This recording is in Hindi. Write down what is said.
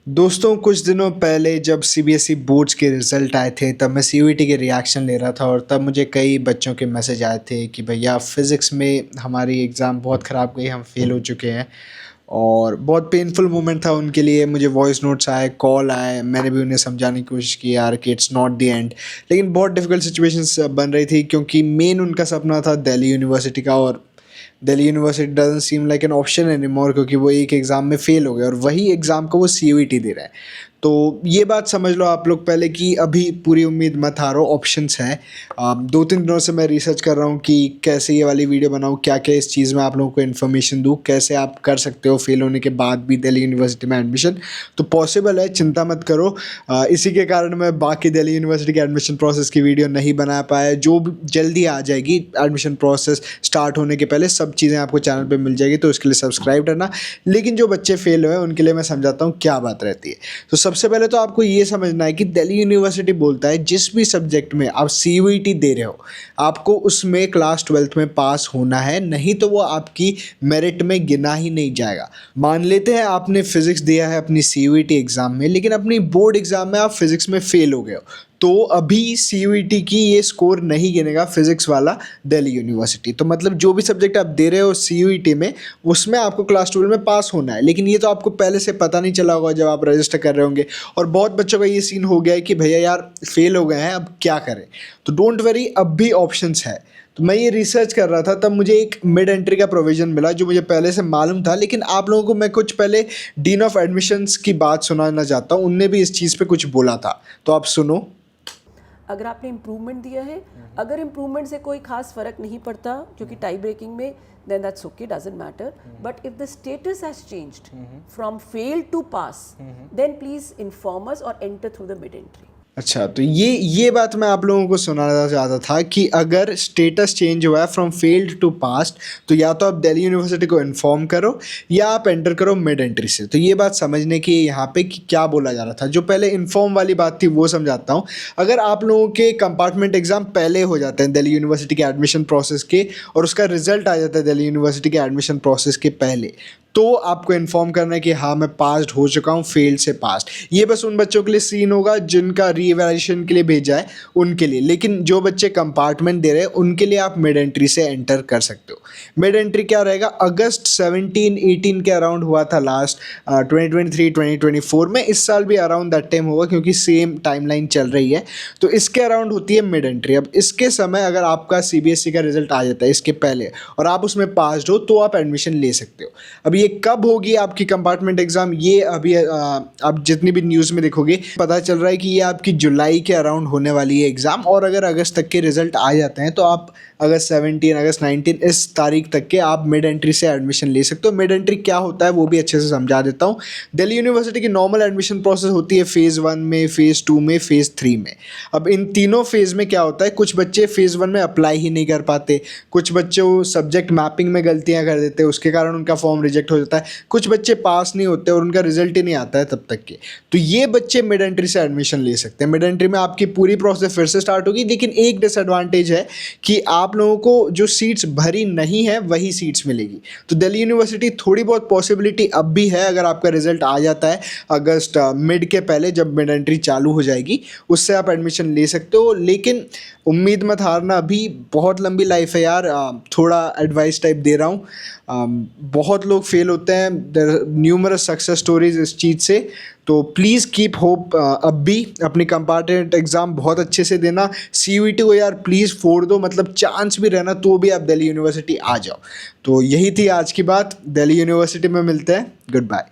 दोस्तों कुछ दिनों पहले जब सीबीएसई बोर्ड्स के रिज़ल्ट आए थे तब मैं सीयूईटी के रिएक्शन ले रहा था और तब मुझे कई बच्चों के मैसेज आए थे कि भैया फ़िज़िक्स में हमारी एग्ज़ाम बहुत ख़राब गई, हम फ़ेल हो चुके हैं। और बहुत पेनफुल मोमेंट था उनके लिए। मुझे वॉइस नोट्स आए, कॉल आए, मैंने भी उन्हें समझाने की कोशिश की यार कि इट्स नॉट द एंड। लेकिन बहुत डिफ़िकल्ट सिचुएशंस बन रही थी क्योंकि मेन उनका सपना था दिल्ली यूनिवर्सिटी का, और Delhi university doesn't seem like an option anymore क्योंकि वो एक एग्ज़ाम में फ़ेल हो गए और वही एग्ज़ाम को वो सीयूईटी दे रहे हैं। तो ये बात समझ लो आप लोग पहले कि अभी पूरी उम्मीद मत हारो, ऑप्शंस हैं। 2-3 दिनों से मैं रिसर्च कर रहा हूँ कि कैसे ये वाली वीडियो बनाऊँ, क्या-क्या इस चीज़ में आप लोगों को इन्फॉर्मेशन दूँ, कैसे आप कर सकते हो फ़ेल होने के बाद भी दिल्ली यूनिवर्सिटी में एडमिशन। तो पॉसिबल है, चिंता मत करो। इसी के कारण मैं बाकी दिल्ली यूनिवर्सिटी के एडमिशन प्रोसेस की वीडियो नहीं बना पाया, जो भी जल्दी आ जाएगी। एडमिशन प्रोसेस स्टार्ट होने के पहले सब चीज़ें आपको चैनल पे मिल जाएगी, तो उसके लिए सब्सक्राइब करना। लेकिन जो बच्चे फ़ेल हुए हैं उनके लिए मैं समझाता हूँ क्या बात रहती है। तो सबसे पहले तो आपको ये समझना है कि दिल्ली यूनिवर्सिटी बोलता है जिस भी सब्जेक्ट में आप सीयूईटी दे रहे हो, आपको उसमें क्लास 12th में पास होना है, नहीं तो वो आपकी मेरिट में गिना ही नहीं जाएगा। मान लेते हैं आपने फिज़िक्स दिया है अपनी सीयूईटी एग्ज़ाम में, लेकिन अपनी बोर्ड एग्ज़ाम में आप फिज़िक्स में फ़ेल हो गए हो, तो अभी सीयूईटी की ये स्कोर नहीं गिनेगा फिज़िक्स वाला दिल्ली यूनिवर्सिटी। तो मतलब जो भी सब्जेक्ट आप दे रहे हो सीयूईटी में, उसमें आपको क्लास 12 में पास होना है। लेकिन ये तो आपको पहले से पता नहीं चला होगा जब आप रजिस्टर कर रहे होंगे, और बहुत बच्चों का ये सीन हो गया है कि भैया यार फेल हो गए हैं, अब क्या करें। तो डोंट वरी, अब भी ऑप्शंस है। तो मैं ये रिसर्च कर रहा था तब मुझे एक मिड एंट्री का प्रोविज़न मिला जो मुझे पहले से मालूम था, लेकिन आप लोगों को मैं कुछ पहले डीन ऑफ एडमिशन्स की बात सुनाना चाहता हूँ। उनने भी इस चीज़ पे कुछ बोला था, तो आप सुनो। अगर आपने इम्प्रूवमेंट दिया है, अगर इम्प्रूवमेंट से कोई खास फर्क नहीं पड़ता क्योंकि टाई ब्रेकिंग में, then that's okay, doesn't matter. But if the status has changed from fail to pass, then please inform us or enter through the mid entry. अच्छा, तो ये बात मैं आप लोगों को सुनाना चाहता था कि अगर स्टेटस चेंज हुआ है फ्रॉम फेल्ड टू पास्ट, तो या तो आप दिल्ली यूनिवर्सिटी को इन्फॉर्म करो या आप एंटर करो मिड एंट्री से। तो ये बात समझने की यहाँ पे कि क्या बोला जा रहा था। जो पहले इन्फॉर्म वाली बात थी वो समझाता हूँ। अगर आप लोगों के कंपार्टमेंट एग्ज़ाम पहले हो जाते हैं दिल्ली यूनिवर्सिटी के एडमिशन प्रोसेस के, और उसका रिजल्ट आ जाता है दिल्ली यूनिवर्सिटी के एडमिशन प्रोसेस के पहले, तो आपको इन्फॉर्म करना है कि हाँ मैं पास्ड हो चुका हूँ, फेल्ड से पास्ड। ये बस उन बच्चों के लिए सीन होगा जिनका रीवैल्यूएशन के लिए भेजा है उनके लिए। लेकिन जो बच्चे कंपार्टमेंट दे रहे हैं उनके लिए आप मिड एंट्री से एंटर कर सकते हो। मिड एंट्री क्या रहेगा, अगस्त 17-18 के अराउंड हुआ था लास्ट 2023-2024 में। इस साल भी अराउंड दैट टाइम होगा क्योंकि सेम टाइमलाइन चल रही है। तो इसके अराउंड होती है मिड एंट्री। अब इसके समय अगर आपका सीबीएसई का रिजल्ट आ जाता है इसके पहले और आप उसमें पास्ड हो, तो आप एडमिशन ले सकते हो। अब ये कब होगी आपकी कंपार्टमेंट एग्ज़ाम, ये अभी आप जितनी भी न्यूज़ में देखोगे पता चल रहा है कि ये आपकी जुलाई के अराउंड होने वाली है एग्ज़ाम। और अगर अगस्त तक के रिजल्ट आ जाते हैं तो आप अगस्त 17, अगस्त 19 इस तारीख तक के आप मिड एंट्री से एडमिशन ले सकते हो। मिड एंट्री क्या होता है वो भी अच्छे से समझा देता हूँ। दिल्ली यूनिवर्सिटी की नॉर्मल एडमिशन प्रोसेस होती है फ़ेज़ 1 में, फ़ेज़ 2 में, फ़ेज़ 3 में। अब इन तीनों फेज़ में क्या होता है, कुछ बच्चे फ़ेज़ 1 में अप्लाई ही नहीं कर पाते, कुछ बच्चे वो सब्जेक्ट मैपिंग में गलतियाँ कर देते हैं, उसके कारण उनका फॉर्म रिजेक्ट हो जाता है, कुछ बच्चे पास नहीं होते और उनका रिजल्ट ही नहीं आता है तब तक के। तो ये बच्चे मिड एंट्री से एडमिशन ले सकते हैं। मिड एंट्री में आपकी पूरी प्रोसेस फिर से स्टार्ट होगी, लेकिन एक डिसएडवांटेज है कि आप लोगों को जो सीट्स भरी नहीं है वही सीट्स मिलेगी। तो दिल्ली यूनिवर्सिटी थोड़ी बहुत पॉसिबिलिटी अब भी है, अगर आपका रिजल्ट आ जाता है अगस्त मिड के पहले जब मिड एंट्री चालू हो जाएगी, उससे आप एडमिशन ले सकते हो। लेकिन उम्मीद मत हारना, अभी बहुत लंबी लाइफ है यार। थोड़ा एडवाइस टाइप दे रहा हूँ। बहुत लोग फेल होते हैं, देयर न्यूमरस सक्सेस स्टोरीज इस चीज़ से। तो प्लीज़ कीप होप। अब भी अपनी कंपार्टमेंट एग्ज़ाम बहुत अच्छे से देना। सीयूईटी को यार प्लीज़ फोड़ दो, मतलब चांस भी रहना तो भी आप दिल्ली यूनिवर्सिटी आ जाओ। तो यही थी आज की बात। दिल्ली यूनिवर्सिटी में मिलते हैं। Good bye.